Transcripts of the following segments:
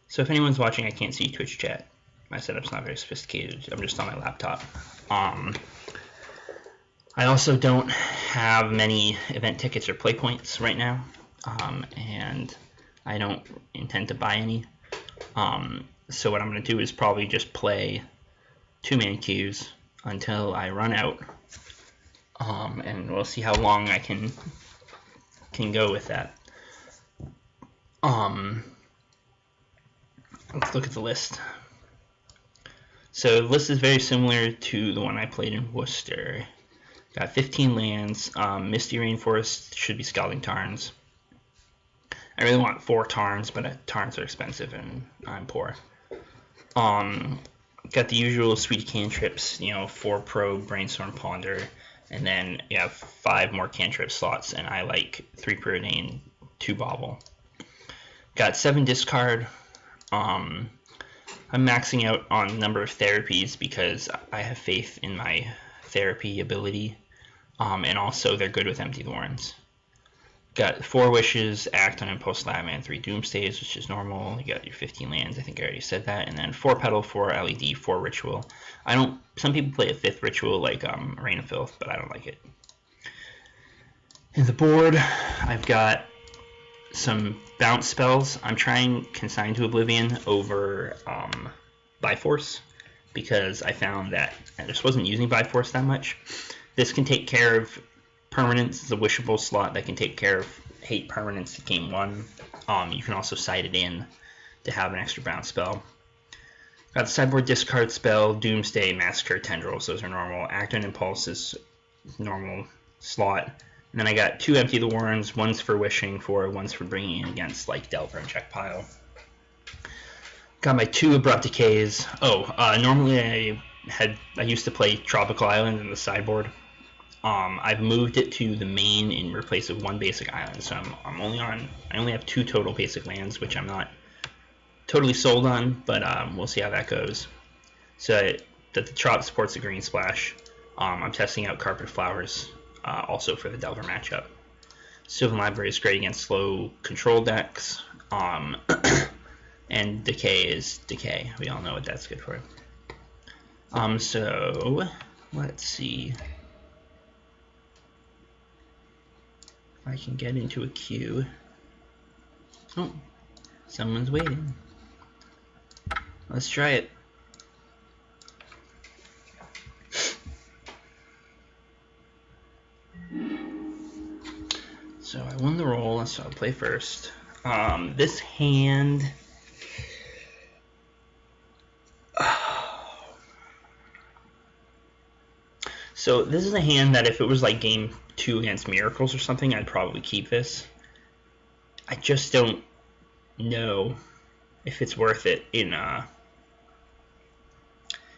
So if anyone's watching, I can't see Twitch chat. My setup's not very sophisticated. I'm just on my laptop. I also don't have many event tickets or play points right now, and I don't intend to buy any. So what I'm going to do is probably just play 2-man queues until I run out, and we'll see how long I can go with that. Let's look at the list. So the list is very similar to the one I played in Worcester. Got 15 lands. Misty Rainforest should be Scalding Tarns. I really want 4 Tarns, but Tarns are expensive and I'm poor. Got the usual sweet cantrips, 4 Probe, Brainstorm, Ponder, and then you have 5 more cantrip slots, and I like 3 Preordain, 2 Bauble. Got 7 discard. I'm maxing out on number of therapies because I have faith in my therapy ability, and also they're good with Empty Thorns. Got 4 Wishes, Act on Impulse Lab, and 3 Doomsdays, which is normal. You got your 15 lands, I think I already said that, and then 4 Petal, 4 LED, 4 Ritual. Some people play a 5th Ritual like Rain of Filth, but I don't like it. In the board, I've got some bounce spells. I'm trying Consign to Oblivion over Byforce because I found that I just wasn't using Byforce that much. This can take care of permanents. It's a wishable slot that can take care of hate permanents at game 1. You can also side it in to have an extra bounce spell. Got the sideboard discard spell, Doomsday, Massacre, Tendrils. Those are normal. Act on Impulse is normal slot. And then I got 2 Empty the Warrens, one's for wishing for, one's for bringing in against like Delver and Check Pile. Got my 2 Abrupt Decays. Normally I used to play Tropical Island in the sideboard. I've moved it to the main in replace of 1 basic island, so I only have 2 total basic lands, which I'm not totally sold on, but we'll see how that goes. So that the Trop supports the Green Splash. I'm testing out Carpet Flowers also for the Delver matchup. Sylvan Library is great against slow control decks, and Decay is Decay. We all know what that's good for. So let's see. I can get into a queue. Oh, someone's waiting. Let's try it. So I won the roll, so I'll play first. This hand... So this is a hand that if it was like game 2 against Miracles or something, I'd probably keep this. I just don't know if it's worth it in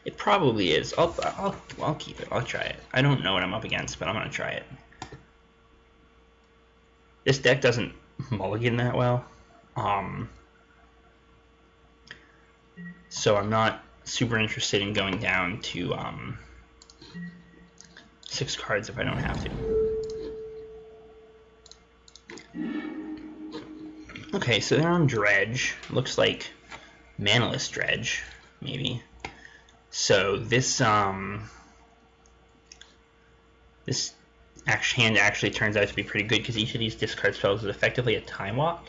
it probably is. I'll keep it. I'll try it. I don't know what I'm up against, but I'm gonna try it. This deck doesn't mulligan that well, so I'm not super interested in going down to 6 cards if I don't have to. Okay, so they're on Dredge. Looks like Manaless Dredge, maybe. So this this hand actually turns out to be pretty good because each of these discard spells is effectively a Time Walk.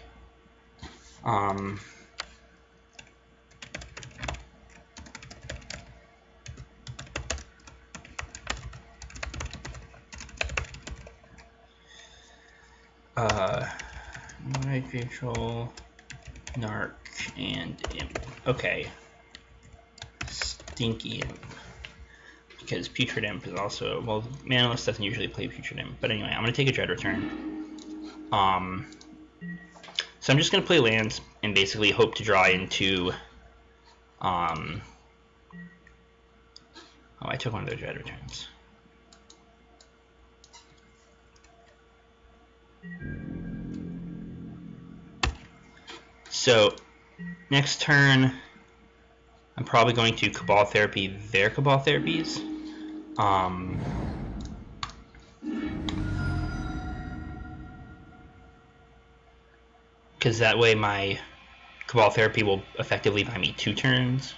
Right, Facial, Narc, and Imp. Okay. Stinky Imp. Because Putrid Imp is also... Well, Manaless doesn't usually play Putrid Imp. But anyway, I'm going to take a Dread Return. So I'm just going to play lands and basically hope to draw into... Oh, I took one of those Dread Returns. So, next turn, I'm probably going to Cabal Therapy their Cabal Therapies. Because that way my Cabal Therapy will effectively buy me 2 turns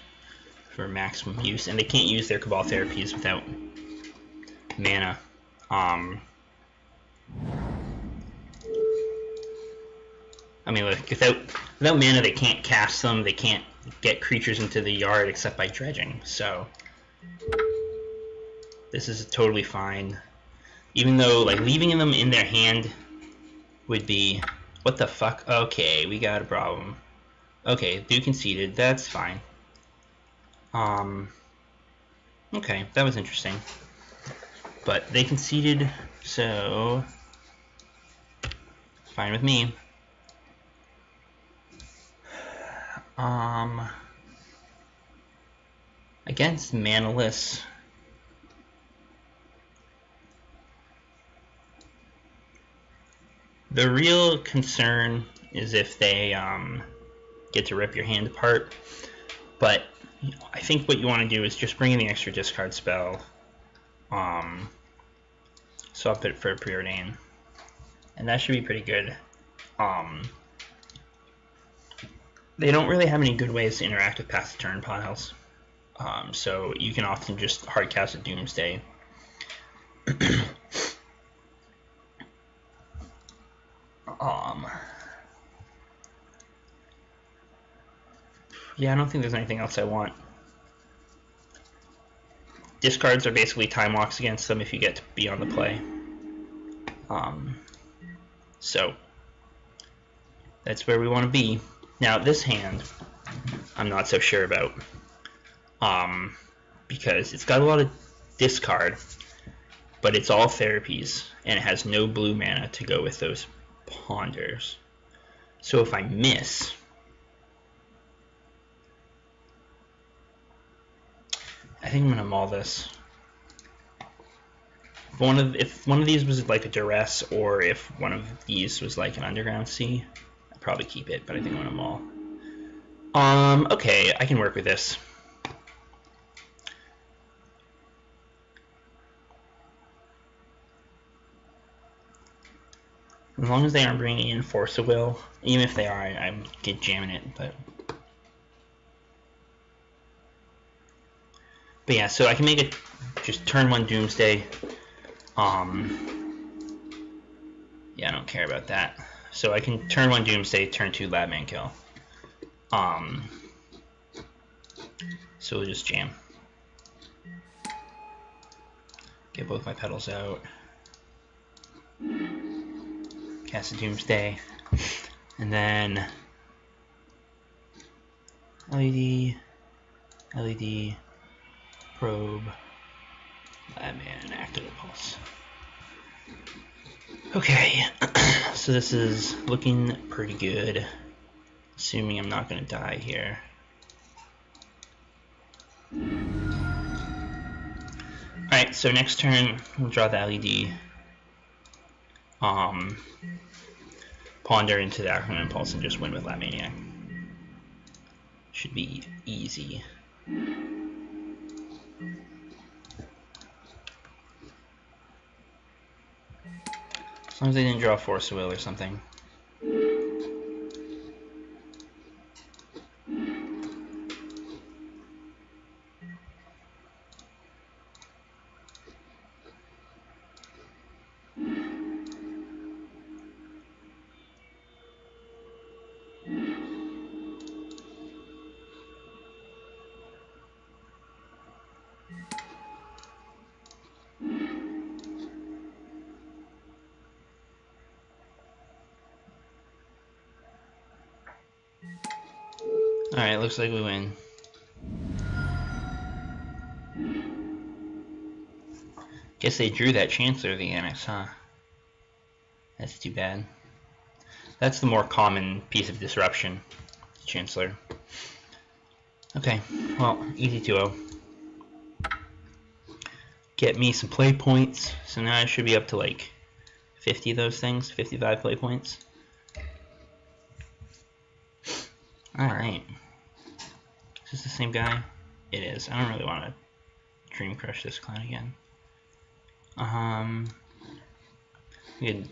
for maximum use, and they can't use their Cabal Therapies without mana. I mean, like, without mana, they can't cast them. They can't get creatures into the yard except by dredging. So this is totally fine. Even though, like, leaving them in their hand would be... What the fuck? Okay, we got a problem. Okay, Duke conceded. That's fine. Okay, that was interesting. But they conceded, so... Fine with me. Against Manaless... The real concern is if they get to rip your hand apart, but I think what you want to do is just bring in the extra discard spell, swap it for a Preordain, and that should be pretty good. They don't really have any good ways to interact with past the turn piles, so you can often just hardcast a Doomsday. Yeah, I don't think there's anything else I want. Discards are basically time walks against them if you get to be on the play. So that's where we want to be. Now this hand, I'm not so sure about, because it's got a lot of discard, but it's all therapies, and it has no blue mana to go with those ponders. So if I miss, I think I'm gonna maul this. If one of these was like a duress, or if one of these was like an underground sea, I'd probably keep it, but I think I'm gonna maul. Okay, I can work with this. As long as they aren't bringing in Force of Will, even if they are, I'm jamming it. But yeah, so I can make it just turn 1 Doomsday. Yeah, I don't care about that. So I can turn 1 Doomsday, turn 2 Labman Kill. So we'll just jam. Get both my petals out. Cast a Doomsday. And then LED, probe, Labman, active impulse. Okay, so this is looking pretty good, assuming I'm not going to die here. Alright, so next turn we'll draw the LED, ponder into the active impulse and just win with Labmaniac. Should be easy. As long as they didn't draw Force of Will or something. Alright, looks like we win. Guess they drew that Chancellor of the Annex, huh? That's too bad. That's the more common piece of disruption, Chancellor. Okay, well, easy 2-0. Get me some play points. So now I should be up to like 50 of those things, 55 play points. Alright. Is this the same guy? It is. I don't really want to Dream Crush this clan again. We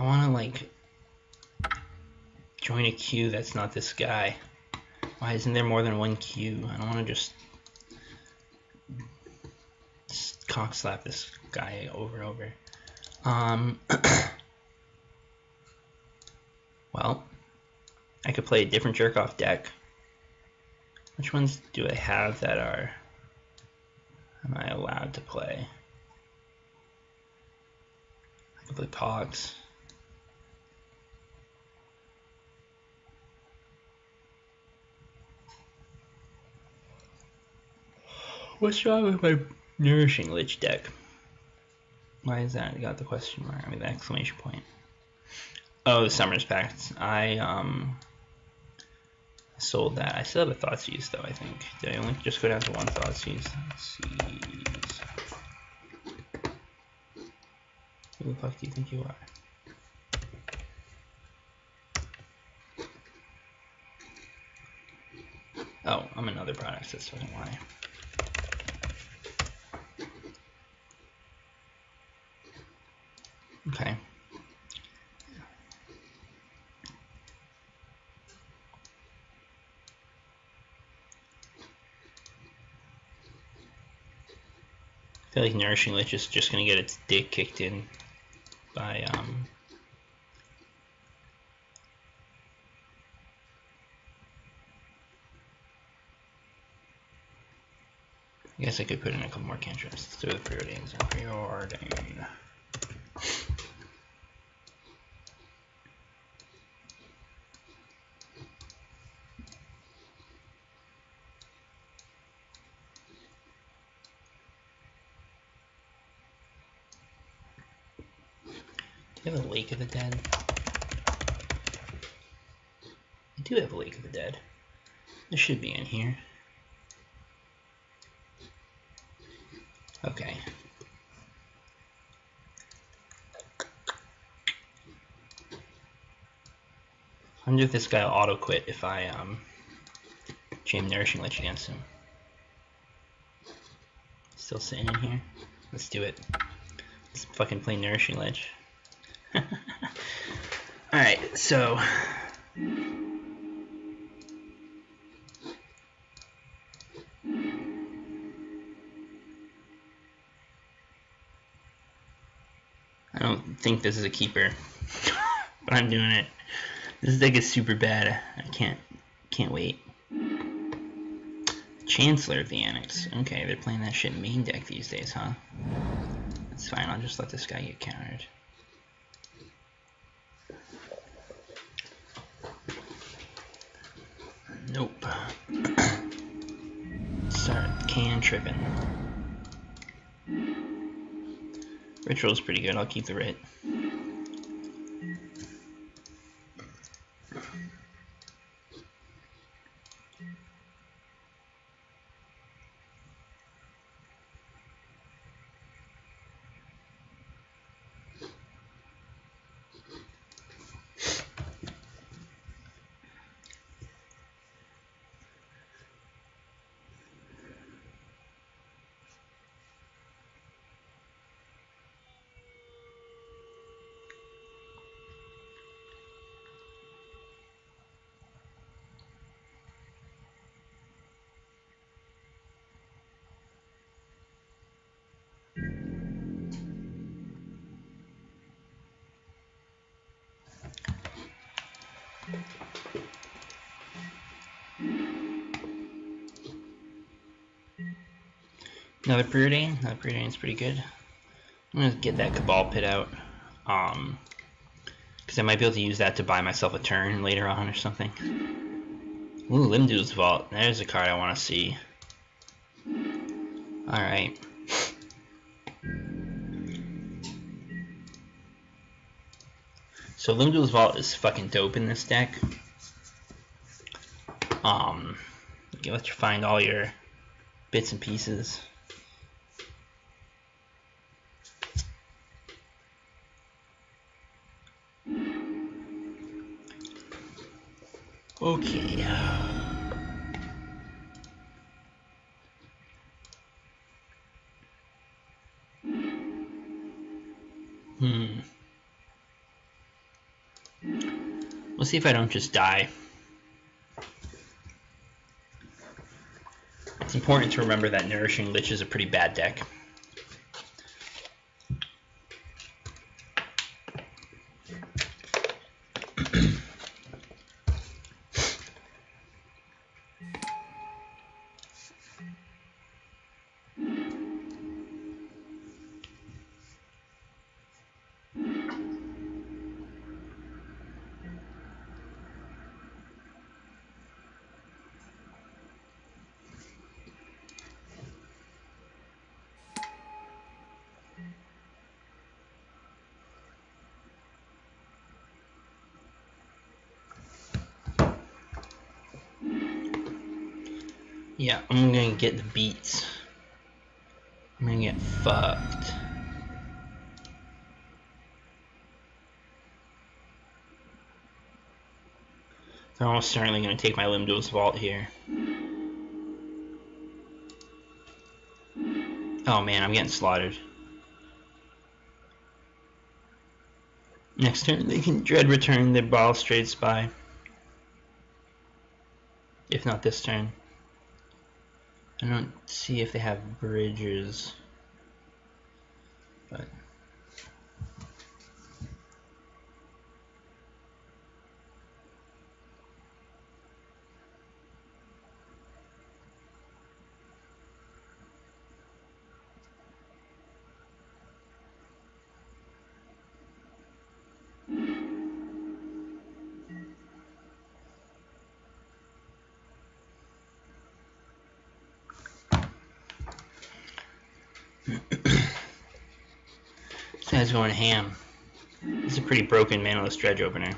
want to like join a queue that's not this guy. Why isn't there more than one queue? I don't want to just cock slap this guy over and over. Well, I could play a different jerk off deck. Which ones do I have that am I allowed to play? I could play Pogs. What's wrong with my Nourishing Lich deck? Why is that? I got the question mark. I mean the exclamation point. Oh, the Summer's Pact. I sold that. I still have a Thoughtseize though, I think. Did I only just go down to one Thoughtseize? Who the fuck do you think you are? Oh, I'm another product, that's fucking why. Okay. I feel like Nourishing Lich is just gonna get its dick kicked in by I guess I could put in a couple more cantrips. Let's do the preordains. Preordain. Do you have a Lake of the Dead? I do have a Lake of the Dead. This should be in here. Okay. I wonder if this guy will auto quit if I jam Nourishing Lich against him. Still sitting in here? Let's do it. Let's fucking play Nourishing Lich. Alright, so I don't think this is a keeper, but I'm doing it. This deck is super bad. I can't wait. Chancellor of the Annex. Okay, they're playing that shit main deck these days, huh? That's fine, I'll just let this guy get countered. Nope. Start tripping. Ritual's pretty good, I'll keep the writ. Another preordain. Another preordain is pretty good. I'm gonna get that Cabal Pit out, because I might be able to use that to buy myself a turn later on or something. Ooh, Limdu's Vault. There's a card I want to see. All right. So Limdu's Vault is fucking dope in this deck. You let you find all your bits and pieces. Okay. We'll see if I don't just die. It's important to remember that Nourishing Lich is a pretty bad deck. Yeah, I'm gonna get the beats. I'm gonna get fucked. They're almost certainly gonna take my Limdo's Vault here. Oh man, I'm getting slaughtered. Next turn, they can Dread Return their Balustrade Spy. If not this turn. I don't see if they have bridges. But this guy's going ham. This is a pretty broken Manaless Dredge opener.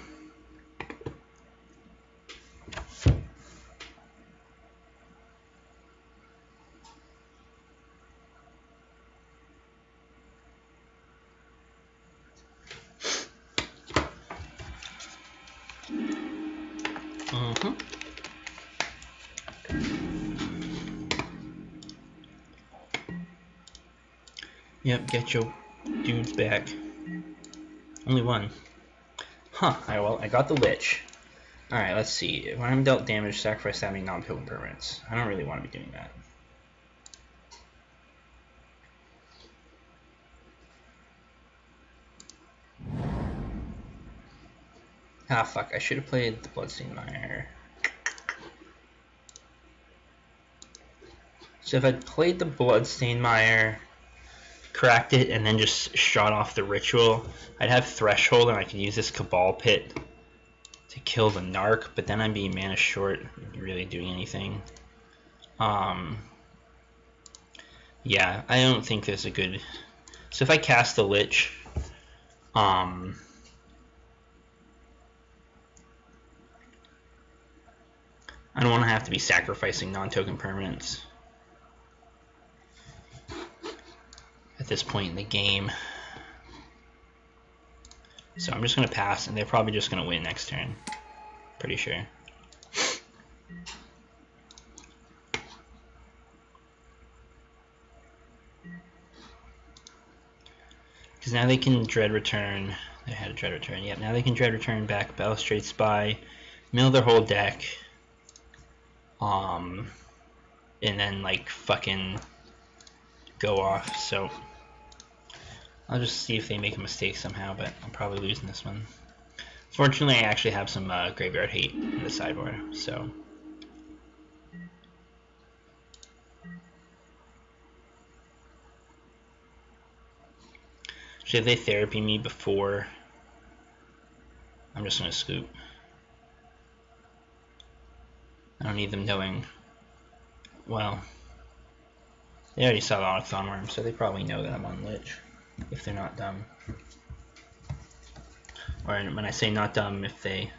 Yep, get your dudes back. Only one. Huh, alright, well, I got the Lich. Alright, let's see. When I'm dealt damage, sacrifice that many non-token permanents. I don't really want to be doing that. Ah, fuck, I should have played the Bloodstained Mire. So if I'd played the Bloodstained Mire, cracked it, and then just shot off the Ritual, I'd have Threshold and I could use this Cabal Pit to kill the Narc, but then I'd be mana short, really doing anything. Yeah, I don't think there's a good... So if I cast the Lich, I don't want to have to be sacrificing non-token permanents at this point in the game. So I'm just going to pass, and they're probably just going to win next turn. Pretty sure. Because now they can Dread Return. They had a Dread Return. Yep, now they can Dread Return back, Balustrade Spy, mill their whole deck. And then like fucking go off. So I'll just see if they make a mistake somehow, but I'm probably losing this one. Fortunately, I actually have some graveyard hate in the sideboard, so. Actually, if they therapy me before, I'm just gonna scoop. I don't need them knowing. Well, they already saw the Onyx Thornworm, so they probably know that I'm on Lich, if they're not dumb. Or when I say not dumb, if they,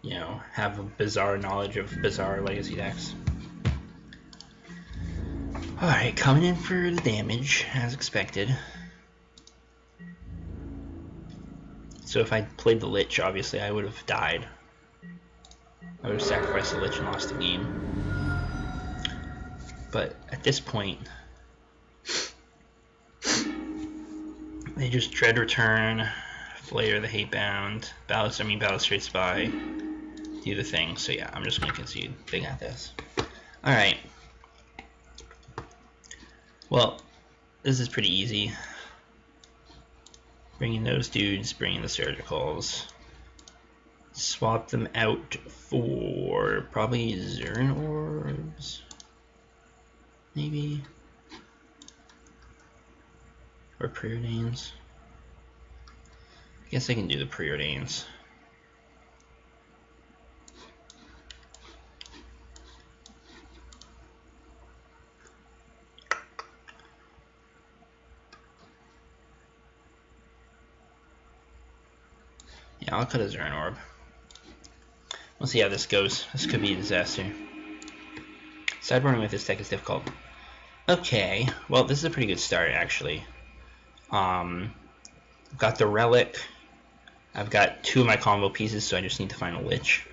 you know, have a bizarre knowledge of bizarre legacy decks. Alright, coming in for the damage, as expected. So if I played the Lich, obviously I would have died. I would have sacrificed the Lich and lost the game. But at this point, they just Dread Return, Layer the Hatebound. Balustrade Spy. Do the thing. So yeah, I'm just gonna concede. They got this. Alright. Well, this is pretty easy. Bring in those dudes, bring in the surgicals. Swap them out for probably Zern Orbs. Maybe. Or Preordains. I guess I can do the Preordains. Yeah, I'll cut a Zern Orb. We'll see how this goes. This could be a disaster. Sideboarding with this deck is difficult. Okay, well this is a pretty good start actually. I've got the Relic. I've got 2 of my combo pieces, so I just need to find a Lich.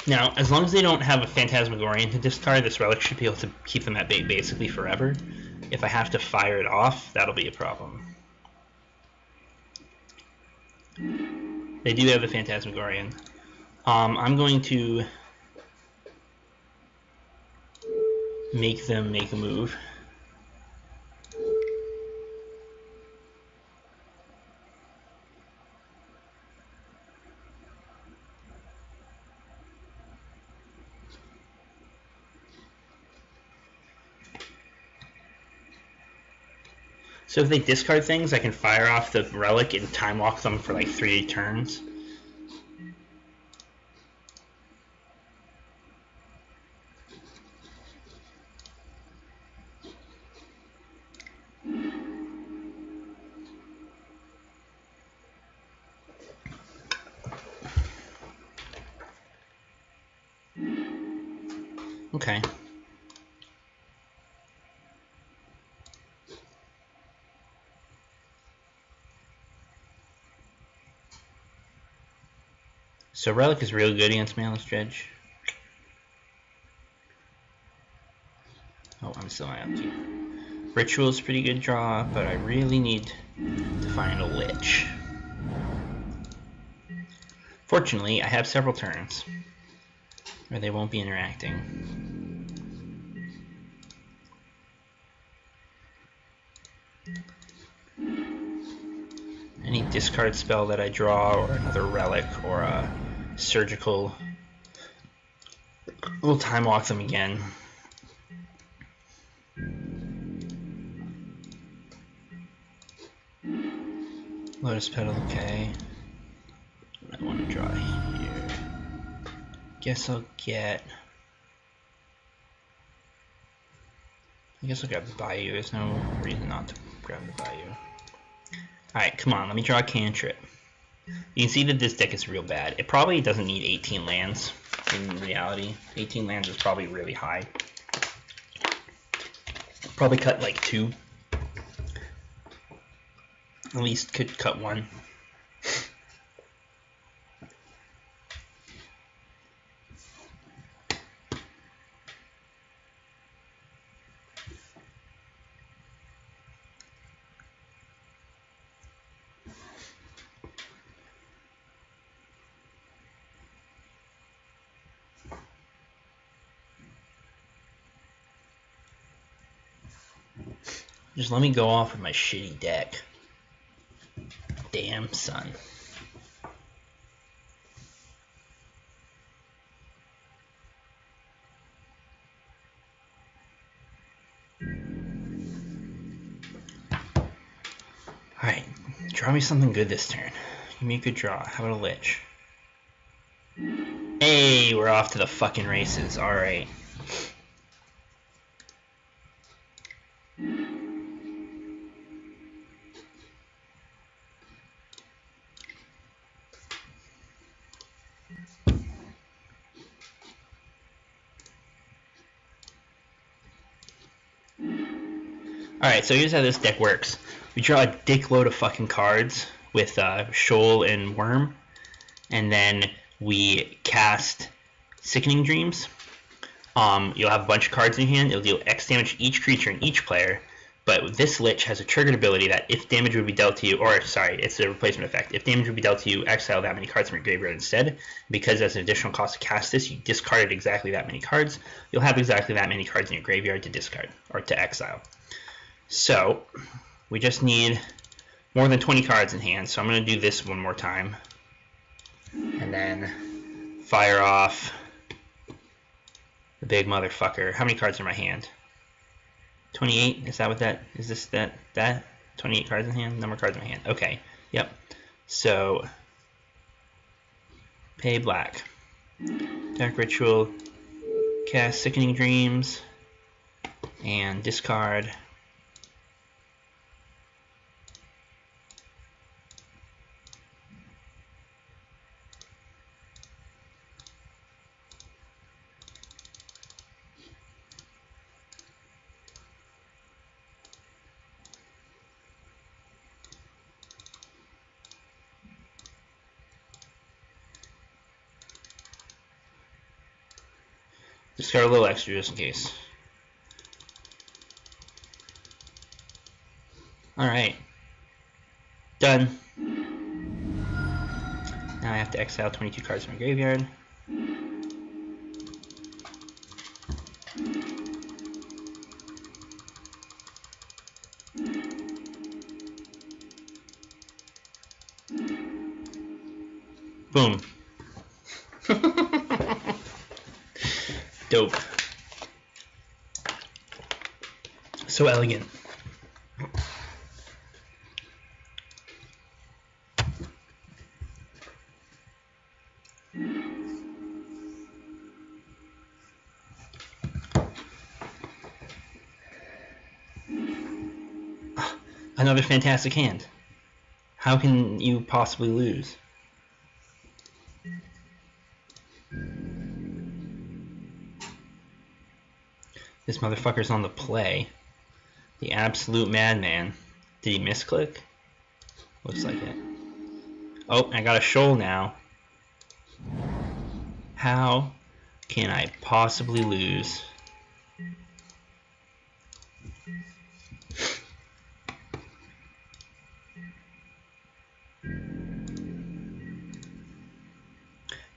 Now, as long as they don't have a Phantasmagorian to discard, this Relic should be able to keep them at bay basically forever. If I have to fire it off, that'll be a problem. They do have the Phantasmagorian. I'm going to make them make a move. So if they discard things, I can fire off the Relic and time walk them for like 3 turns. Okay. So Relic is really good against Manless Dredge. Oh, I'm still not empty. Ritual is pretty good draw, but I really need to find a Lich. Fortunately, I have several turns where they won't be interacting. Any discard spell that I draw, or another Relic, or a Surgical, we'll time walk them again. Lotus Petal, okay. I want to draw here. Guess I'll get. I guess I'll grab the Bayou. There's no reason not to grab the Bayou. Alright, come on, let me draw a cantrip. You can see that this deck is real bad. It probably doesn't need 18 lands in reality. 18 lands is probably really high. Probably cut like 2. At least could cut 1. Just let me go off with my shitty deck. Damn, son. Alright, draw me something good this turn. Give me a good draw. How about a Lich? Hey, we're off to the fucking races. Alright. Alright, so here's how this deck works. We draw a dickload of fucking cards with Shoal and Worm, and then we cast Sickening Dreams. You'll have a bunch of cards in your hand. It'll deal X damage to each creature and each player, but this Lich has a triggered ability that if damage would be dealt to you, or sorry, it's a replacement effect. If damage would be dealt to you, exile that many cards from your graveyard instead. Because as an additional cost to cast this, you discarded exactly that many cards. You'll have exactly that many cards in your graveyard to discard, or to exile. So, we just need more than 20 cards in hand, so I'm going to do this one more time. And then fire off the big motherfucker. How many cards are in my hand? 28? Is that what that is? This that 28 cards in hand? Number of cards in my hand. Okay. Yep. So pay black. Dark Ritual, cast Sickening Dreams, and discard. Discard a little extra just in case. Alright. Done. Now I have to exile 22 cards from my graveyard. Boom. Dope. So elegant. Another fantastic hand. How can you possibly lose? This motherfucker's on the play. The absolute madman. Did he misclick? Looks like it. Oh, I got a shoal now. How can I possibly lose?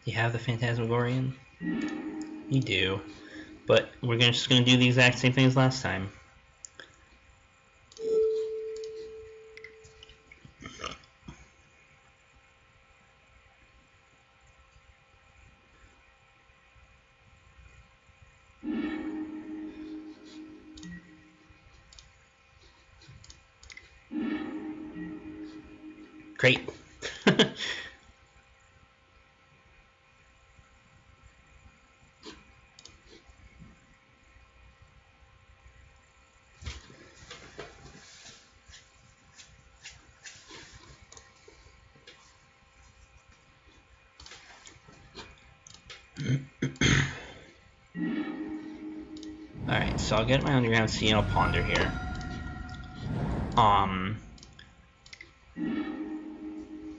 You have the Phantasmagorian? You do. But we're just going to do the exact same thing as last time. Great. Alright, so I'll get my underground sea and I'll ponder here.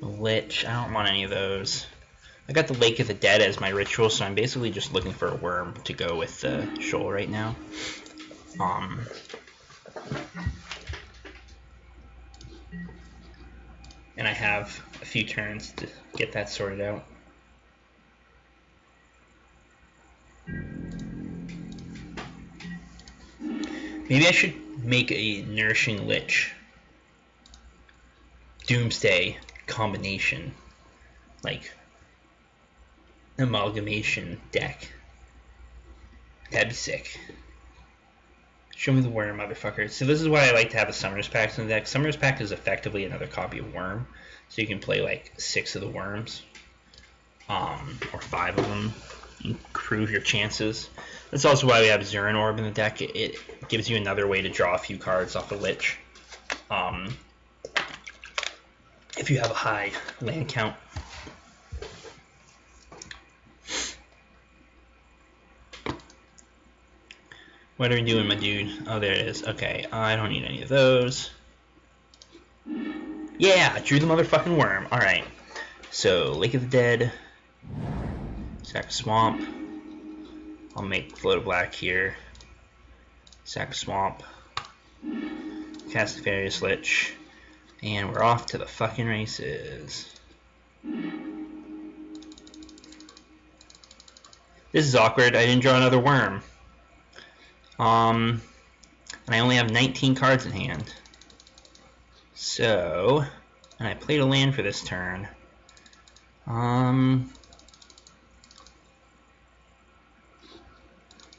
Lich, I don't want any of those. I got the Lake of the Dead as my ritual, so I'm basically just looking for a worm to go with the shoal right now. And I have a few turns to get that sorted out. Maybe I should make a Nourishing Lich Doomsday combination, like amalgamation deck. That'd be sick. Show me the worm, motherfucker. So this is why I like to have a Summoners Pact in the deck. Summoners Pact is effectively another copy of Worm, so you can play like 6 of the worms, or 5 of them. Improve your chances. That's also why we have Zurin Orb in the deck. It gives you another way to draw a few cards off the Lich. If you have a high land count. What are we doing, my dude? Oh, there it is. Okay, I don't need any of those. Yeah, drew the motherfucking worm. Alright. So, Lake of the Dead. Sack Swamp. I'll make Float of Black here. Sack Swamp. Cast Nefarious Lich. And we're off to the fucking races. This is awkward. I didn't draw another worm. And I only have 19 cards in hand. So, and I played a land for this turn. I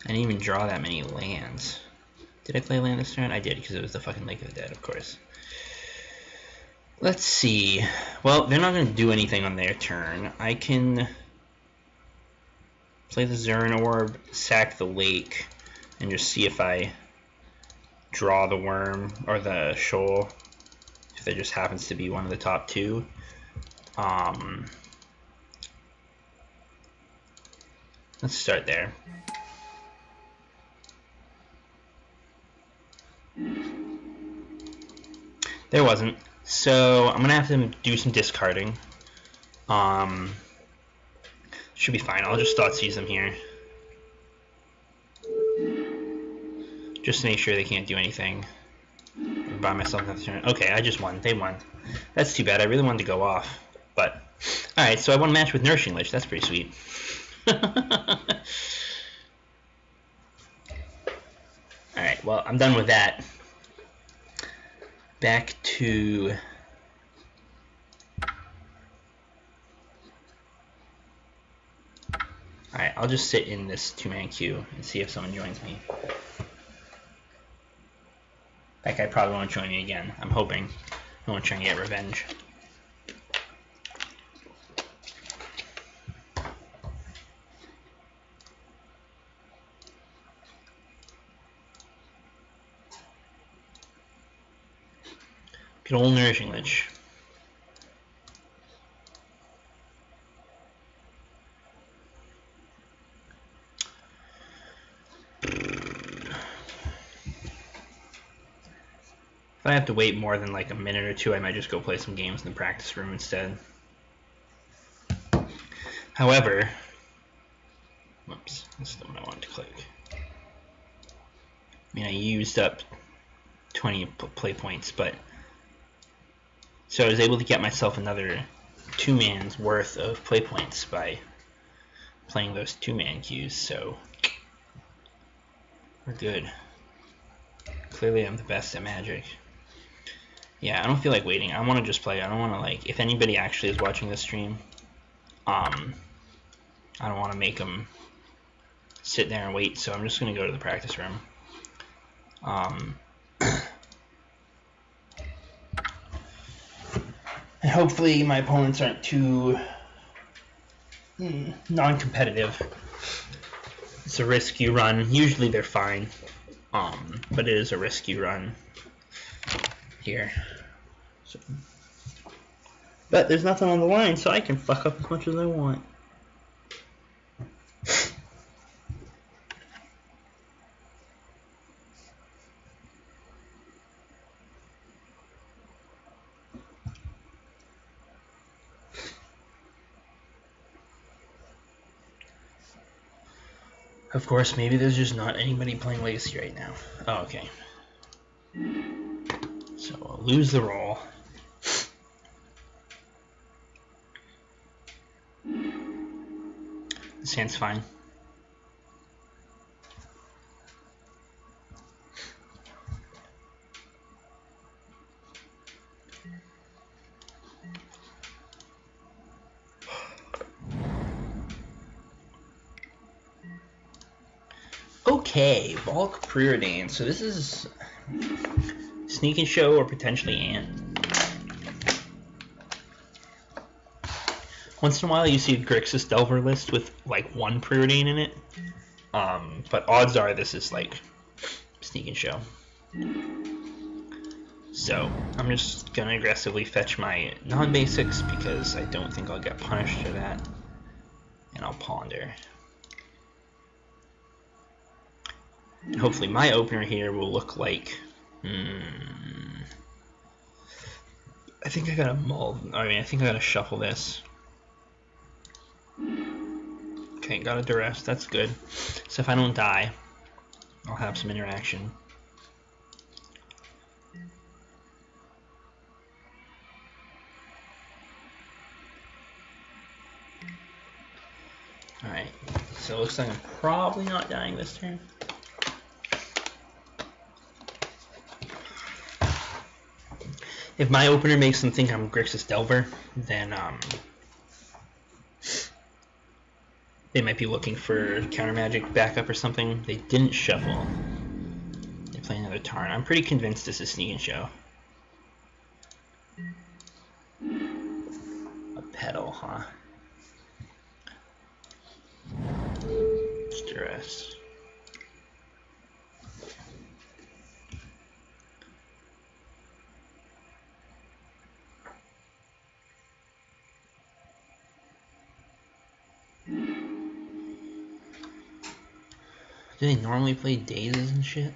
didn't even draw that many lands. Did I play land this turn? I did, because it was the fucking Lake of the Dead, of course. Let's see. Well, they're not going to do anything on their turn. I can play the Zern Orb, sack the lake, and just see if I draw the worm or the shoal. If there just happens to be one of the top two. Let's start there. There wasn't. So I'm gonna have to do some discarding. Should be fine. I'll just Thoughtseize them here. Just to make sure they can't do anything. By myself another turn. Okay, I just won. They won. That's too bad. I really wanted to go off. But, alright, so I won a match with Nourishing Lich. That's pretty sweet. Alright, well, I'm done with that. Back to... Alright, I'll just sit in this two-man queue and see if someone joins me. That guy probably won't join me again. I'm hoping. I won't try and get revenge. Good old Nourishing Lich. If I have to wait more than like a minute or two, I might just go play some games in the practice room instead. However, whoops, that's the one I wanted to click. I mean, I used up 20 play points, but so I was able to get myself another 2-man's worth of play points by playing those 2-man queues, so we're good. Clearly I'm the best at Magic. Yeah, I don't feel like waiting. I want to just play. I don't want to, like, if anybody actually is watching this stream, I don't want to make them sit there and wait, so I'm just going to go to the practice room. And hopefully my opponents aren't too non-competitive. It's a risk you run. Usually they're fine, but it is a risk you run here. So, but there's nothing on the line, so I can fuck up as much as I want. Of course, maybe there's just not anybody playing Legacy right now. Oh, okay. So I'll lose the roll. This hand's fine. Okay, bulk preordained. So this is Sneak and Show or potentially Ant. Once in a while you see a Grixis Delver list with like one preordain in it. But odds are this is like Sneak and Show. So I'm just gonna aggressively fetch my non-basics because I don't think I'll get punished for that. And I'll ponder. Hopefully my opener here will look like... I think I gotta I think I gotta shuffle this. Okay, got a duress, that's good. So if I don't die, I'll have some interaction. Alright, so it looks like I'm probably not dying this turn. If my opener makes them think I'm Grixis Delver, then they might be looking for counter magic backup or something. They didn't shuffle. They play another Tarn. I'm pretty convinced this is Sneak and Show. A pedal, huh? Duress. Do they normally play Dazes and shit?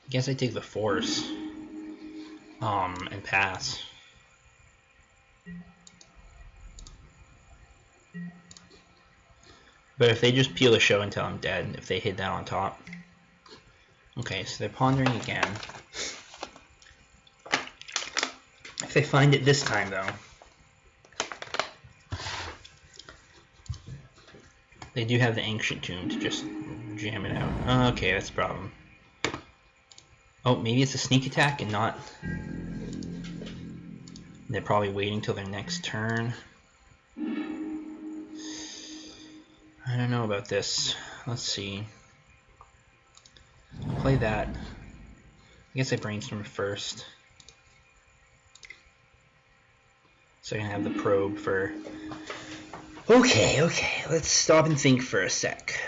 I guess I take the Force. And pass. But if they just peel the show until I'm dead, if they hit that on top. Okay, so they're pondering again. If they find it this time, though, they do have the Ancient Tomb to just jam it out. Okay, that's a problem. Oh, maybe it's a sneak attack and not... They're probably waiting till their next turn. I don't know about this. Let's see. I'll play that. I guess I brainstorm first. So I can have the probe for... Okay, let's stop and think for a sec.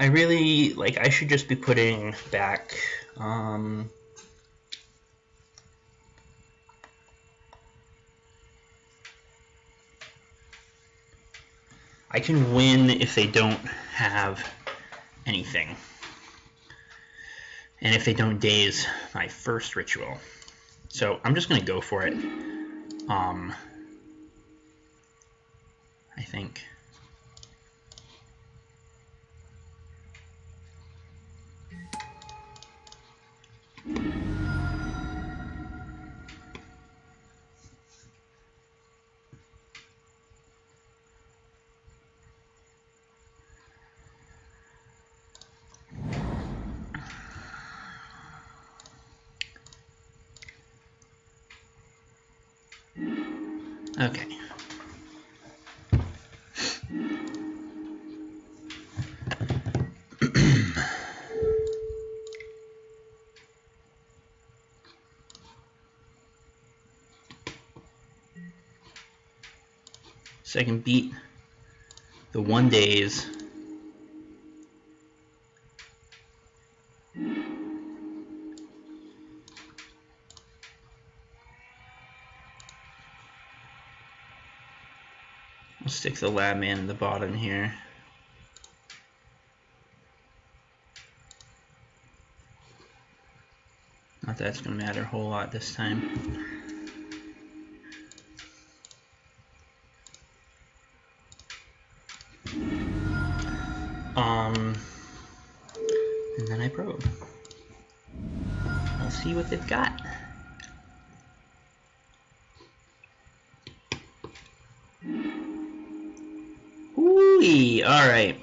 I really, I should just be putting back, I can win if they don't have anything. And if they don't daze my first ritual. So I'm just going to go for it. I think. Okay. So I can beat the 1 days. I'll stick the lab man in the bottom here. Not that it's going to matter a whole lot this time. And then I probe. We'll see what they've got. Ooh-wee, all right.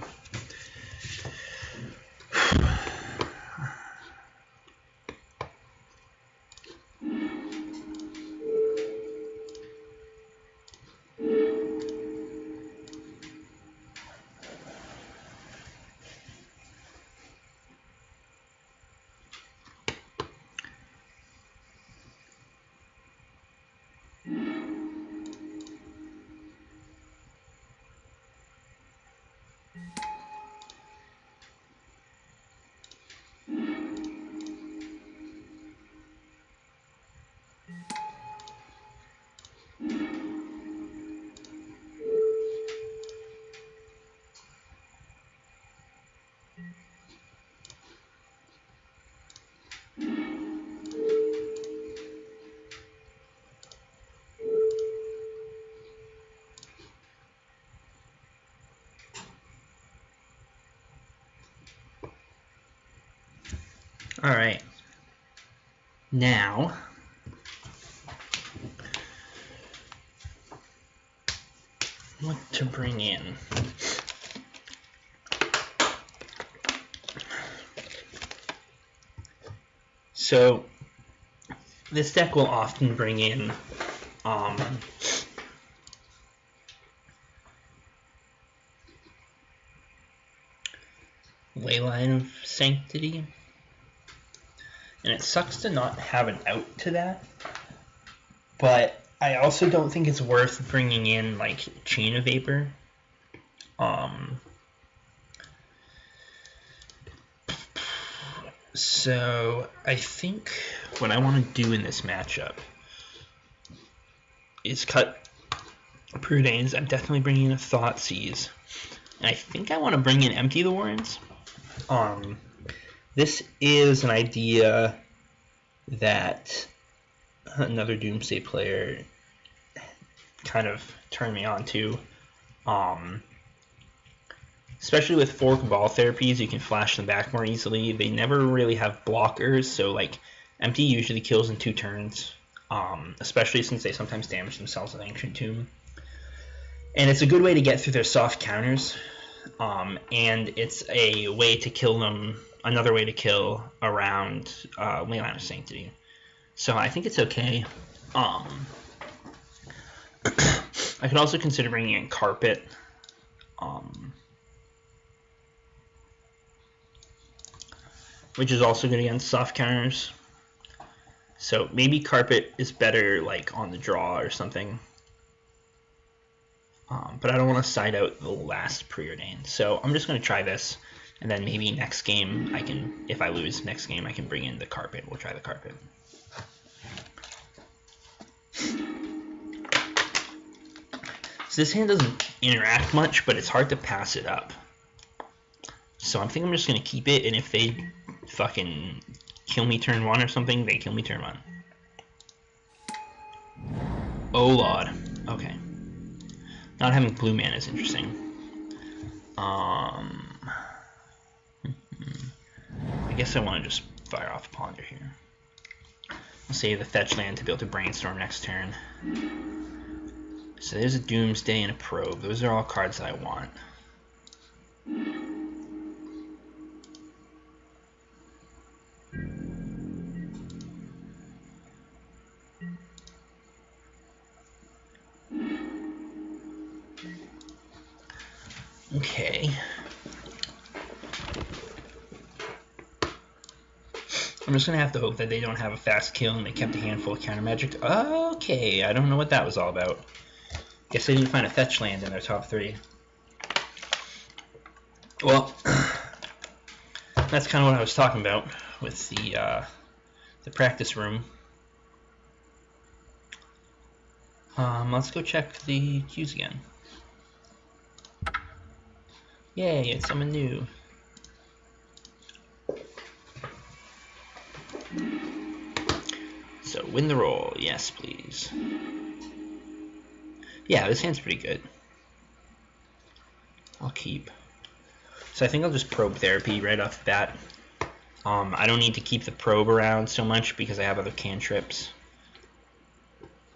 Alright. Now, what to bring in? So, this deck will often bring in Leyline of Sanctity, and it sucks to not have an out to that, but I also don't think it's worth bringing in like Chain of Vapor. So I think what I want to do in this matchup is cut Prudanes. I'm definitely bringing in a Thoughtseize, and I think I want to bring in Empty the Warrens. This is an idea that another Doomsday player kind of turned me on to. Especially with 4 Cabal therapies, you can flash them back more easily. They never really have blockers, so like Empty usually kills in 2 turns, especially since they sometimes damage themselves with Ancient Tomb. And it's a good way to get through their soft counters, and it's a way to kill them, another way to kill around Leyline of Sanctity. So I think it's okay. I could also consider bringing in Carpet. Which is also good against soft counters. So maybe Carpet is better like on the draw or something. But I don't want to side out the last Preordain. So I'm just going to try this, and then maybe next game I can, if I lose next game, I can bring in the Carpet. We'll try the Carpet. So this hand doesn't interact much, but it's hard to pass it up. So I think I'm just going to keep it, and if they fucking kill me turn 1 or something, they kill me turn 1. Oh lord. Okay. Not having blue mana is interesting. I guess I want to just fire off Ponder here. I'll save the fetch land to be able to brainstorm next turn. So there's a Doomsday and a Probe. Those are all cards that I want. Okay. I'm just going to have to hope that they don't have a fast kill and they kept a handful of counter magic. Okay, I don't know what that was all about. Guess they didn't find a fetch land in their top 3. Well, that's kind of what I was talking about with the practice room. Let's go check the queues again. Yay, it's someone new. So, win the roll. Yes, please. Yeah, this hand's pretty good. I'll keep. So I think I'll just Probe Therapy right off the bat. I don't need to keep the Probe around so much because I have other cantrips.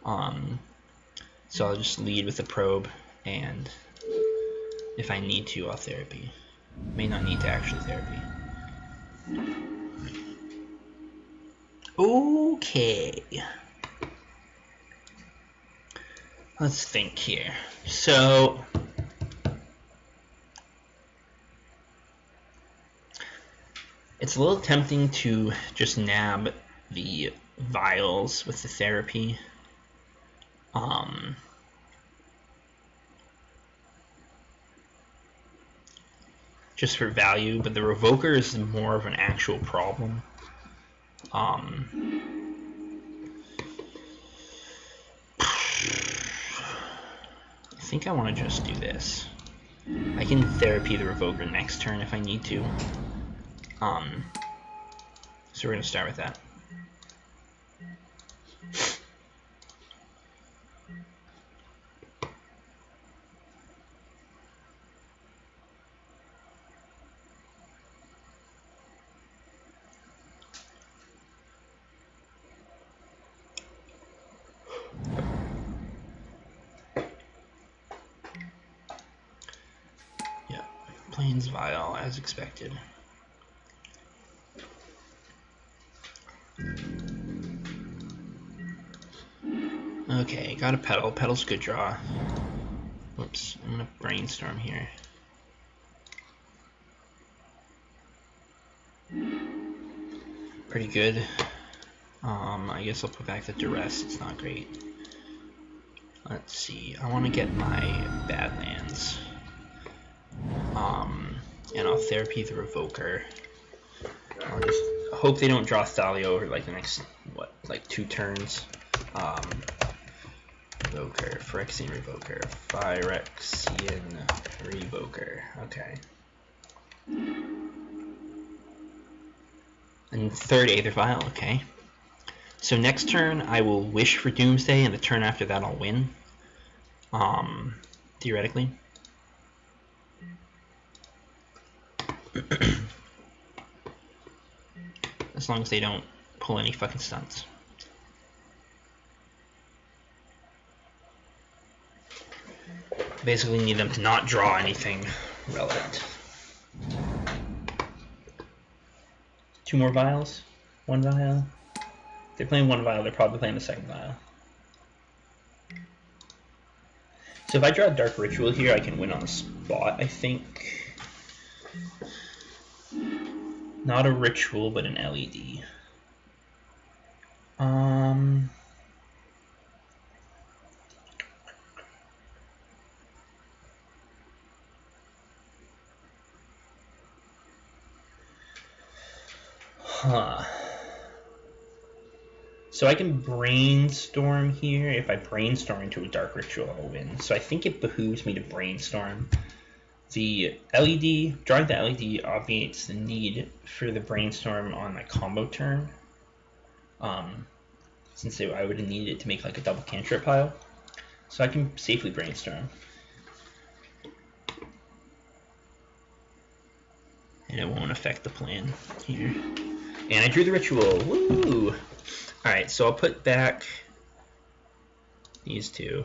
So I'll just lead with the Probe, and if I need to, I'll Therapy. May not need to actually Therapy. Okay. Let's think here. So it's a little tempting to just nab the vials with the Therapy. Just for value, but the Revoker is more of an actual problem. I think I want to just do this. I can Therapy the Revoker next turn if I need to. So we're going to start with that. Plains Vial, as expected. Okay, got a Petal. Petal's a good draw. Whoops, I'm gonna Brainstorm here. Pretty good. I guess I'll put back the Duress, it's not great. Let's see, I want to get my Badlands. And I'll Therapy the Revoker. I'll just hope they don't draw Thalia over like the next, what, like 2 turns. Revoker, Phyrexian Revoker, Phyrexian Revoker, okay. And third Aether Vial, okay. So next turn I will wish for Doomsday, and the turn after that I'll win. Theoretically. As long as they don't pull any fucking stunts. Basically need them to not draw anything relevant. 2 more vials? 1 vial? If they're playing 1 vial, they're probably playing the 2nd vial. So if I draw a Dark Ritual here, I can win on the spot, I think. Not a Ritual, but an LED. So I can Brainstorm here. If I Brainstorm into a Dark Ritual, I'll win. So I think it behooves me to Brainstorm. The LED, drawing the LED obviates the need for the Brainstorm on my combo turn. Since I would have needed it to make like a double cantrip pile. So I can safely Brainstorm. And it won't affect the plan here. And I drew the Ritual, woo! Alright, so I'll put back these 2.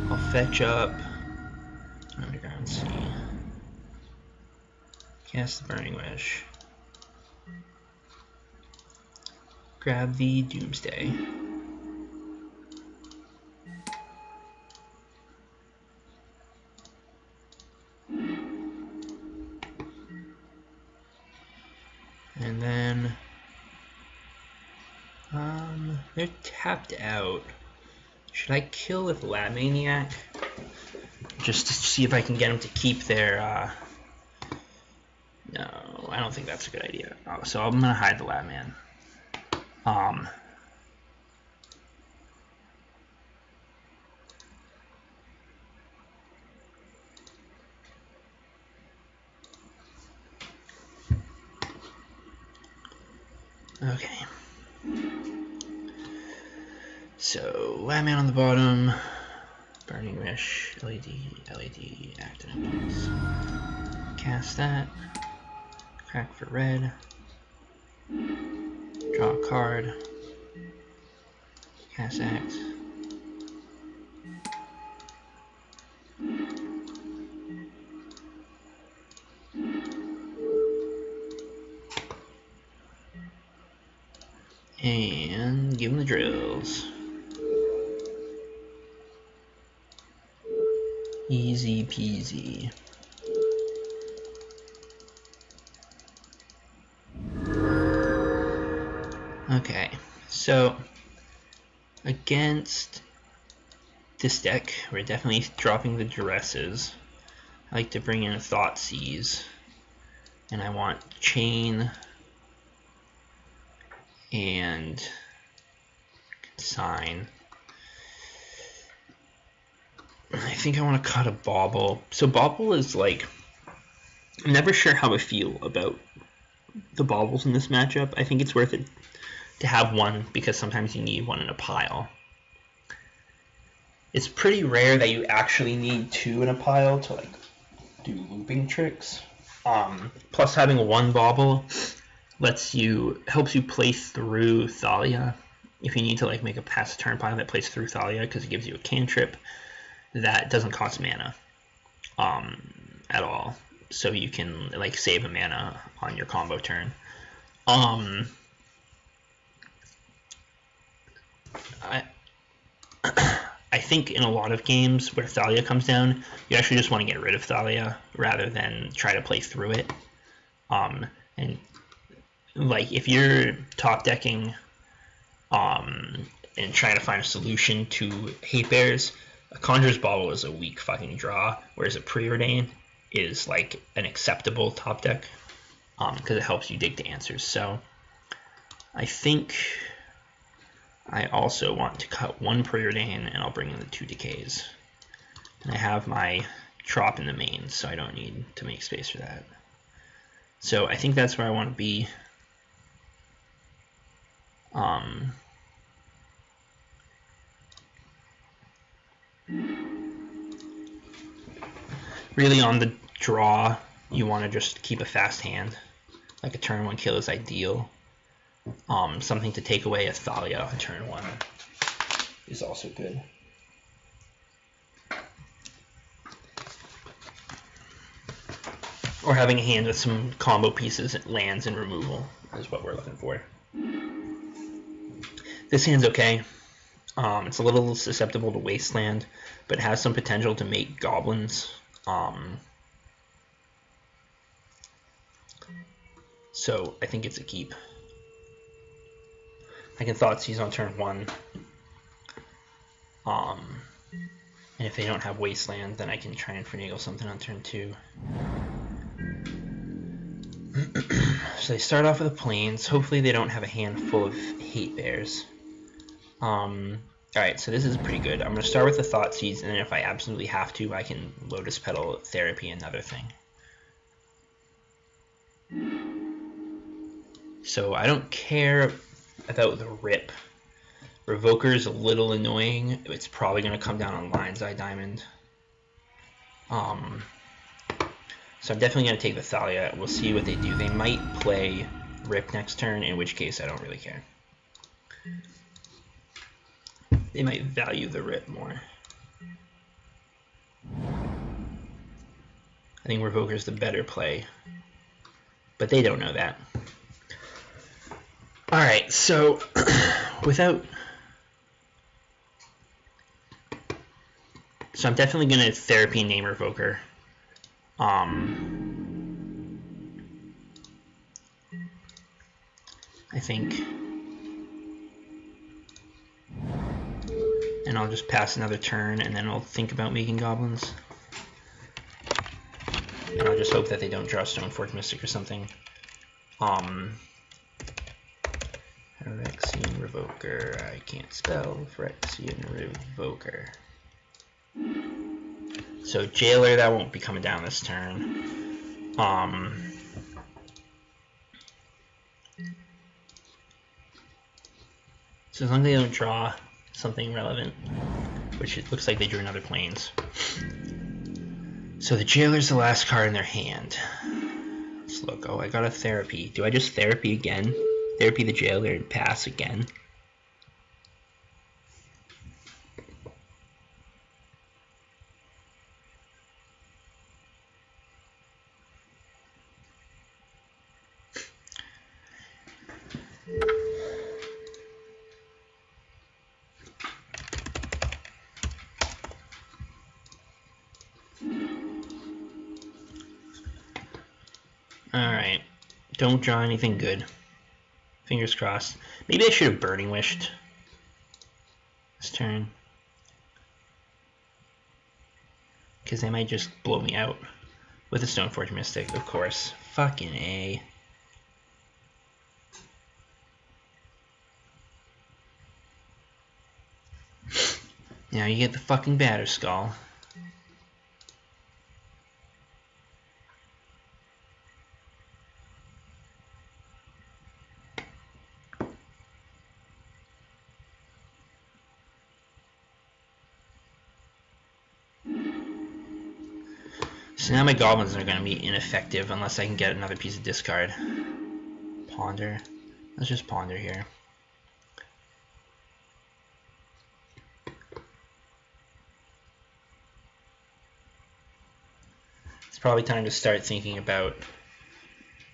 I'll fetch up Underground Sea. Cast the Burning Wish. Grab the Doomsday. And then they're tapped out. Should I kill with Lab Maniac? Just to see if I can get them to keep their no, I don't think that's a good idea. Oh, so I'm gonna hide the Lab Man. Okay. So, Lab Man on the bottom, Burning Wish, LED, active impulse. Cast that. Crack for red. Draw a card. Cast X. And give him the drills. Easy peasy. Okay, so against this deck, we're definitely dropping the Duresses. I like to bring in a Thoughtseize, and I want Chain and Consign. I think I want to cut a Bauble. So Bauble is like, I'm never sure how I feel about the Baubles in this matchup. I think it's worth it to have one because sometimes you need one in a pile. It's pretty rare that you actually need 2 in a pile to like do looping tricks. Plus having one Bauble helps you play through Thalia if you need to like make a pass a turn pile that plays through Thalia because it gives you a cantrip that doesn't cost mana at all, so you can like save a mana on your combo turn. I think in a lot of games where Thalia comes down, you actually just want to get rid of Thalia rather than try to play through it. And like if you're top decking and trying to find a solution to hate bears, a Conjurer's Bauble is a weak fucking draw, whereas a Preordain is like an acceptable top deck because it helps you dig the answers. So I think I also want to cut one Preordain and I'll bring in the 2 Decays. And I have my Trop in the main, so I don't need to make space for that. So I think that's where I want to be. Really on the draw, you want to just keep a fast hand. Like a turn 1 kill is ideal. Something to take away a Thalia on turn 1 is also good. Or having a hand with some combo pieces, lands, and removal is what we're looking for. This hand's okay. It's a little susceptible to Wasteland, but has some potential to make goblins. So I think it's a keep. I can Thoughtseize on turn 1. And if they don't have Wasteland, then I can try and finagle something on turn 2. So they start off with the Plains. Hopefully they don't have a hand full of hate bears. Alright, so this is pretty good. I'm going to start with the Thoughtseize, and then if I absolutely have to, I can Lotus Petal Therapy another thing. So I don't care about the rip. Revoker is a little annoying. It's probably going to come down on Lion's Eye Diamond. So I'm definitely going to take the Thalia. We'll see what they do. They might play Rip next turn, in which case I don't really care. They might value the Rip more. I think Revoker's the better play, but they don't know that. Alright, so So I'm definitely going to Therapy name Revoker. I think. And I'll just pass another turn, and then I'll think about making goblins. And I'll just hope that they don't draw Stoneforge Mystic or something. Phyrexian Revoker. I can't spell Phyrexian Revoker. So Jailer, that won't be coming down this turn. So as long as they don't draw something relevant, which it looks like they drew another Plains. So the Jailer's the last card in their hand. Let's look. Oh, I got a Therapy. Do I just Therapy again? Therapy the Jailer and pass again? Alright, don't draw anything good. Fingers crossed. Maybe I should have Burning Wished this turn, because they might just blow me out with a Stoneforge Mystic, of course. Fucking A. Now you get the fucking Batterskull. So now my goblins are going to be ineffective unless I can get another piece of discard. Ponder. Let's just ponder here. It's probably time to start thinking about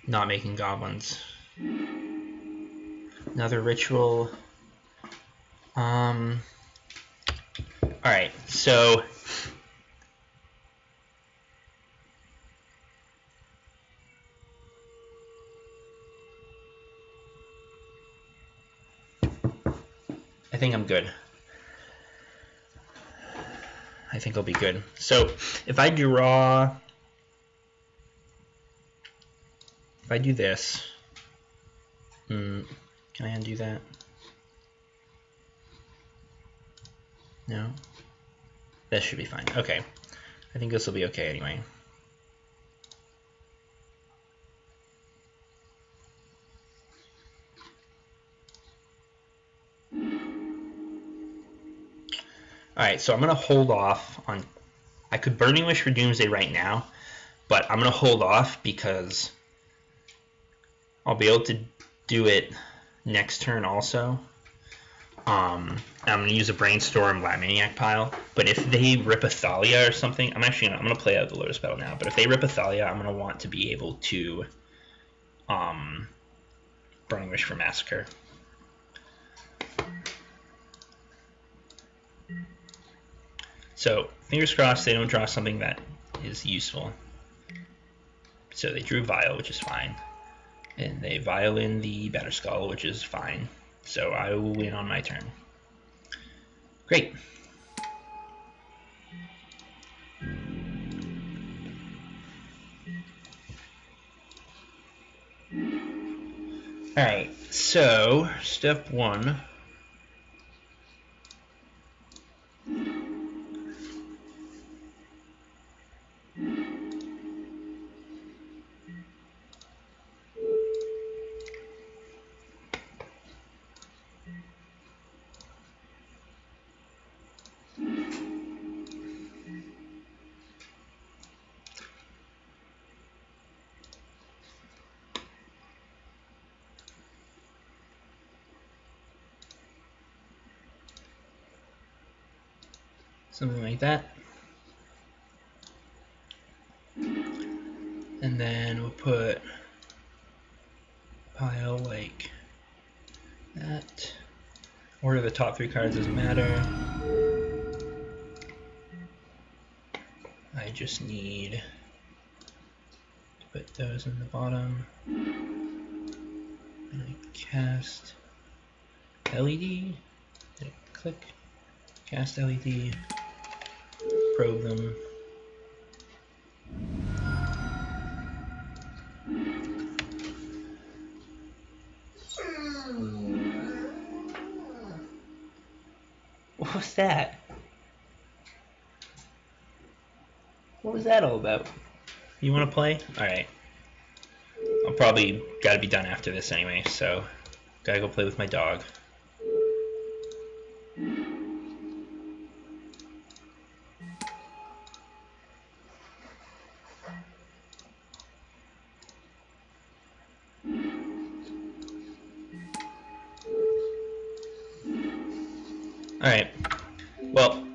not making goblins. Another ritual. Alright, so I think I'm good. I think I'll be good. So if I do this, can I undo that? No? That should be fine. Okay. I think this will be okay anyway. Alright, so I'm going to hold off on... I could Burning Wish for Doomsday right now, but I'm going to hold off because I'll be able to do it next turn also. I'm going to use a Brainstorm Lab Maniac pile, but if they rip a Thalia or something, I'm going to play out the Lotus Petal now, but if they rip a Thalia, I'm going to want to be able to Burning Wish for Massacre. So, fingers crossed they don't draw something that is useful. So they drew Vial, which is fine. And they Violin the Batterskull, which is fine. So I will win on my turn. Great. Alright, so step one. Something like that. And then we'll put pile like that. Order the top 3 cards doesn't matter. I just need to put those in the bottom. And I cast LED. Did it click? Cast LED. Probe them. What was that? What was that all about? You want to play? Alright. I'll probably gotta be done after this anyway, so gotta go play with my dog. Alright. Well,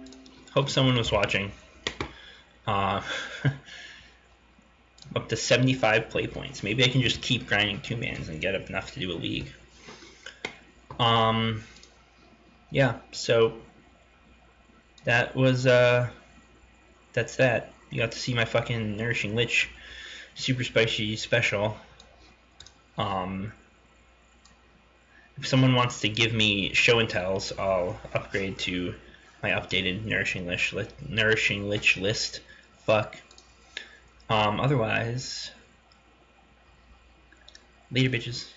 hope someone was watching. Up to 75 play points. Maybe I can just keep grinding 2-mans and get up enough to do a league. Yeah, so that was that's that. You got to see my fucking Nourishing Lich super spicy special. If someone wants to give me show and tells, I'll upgrade to my updated Nourishing Lich list. Fuck. Otherwise, later bitches.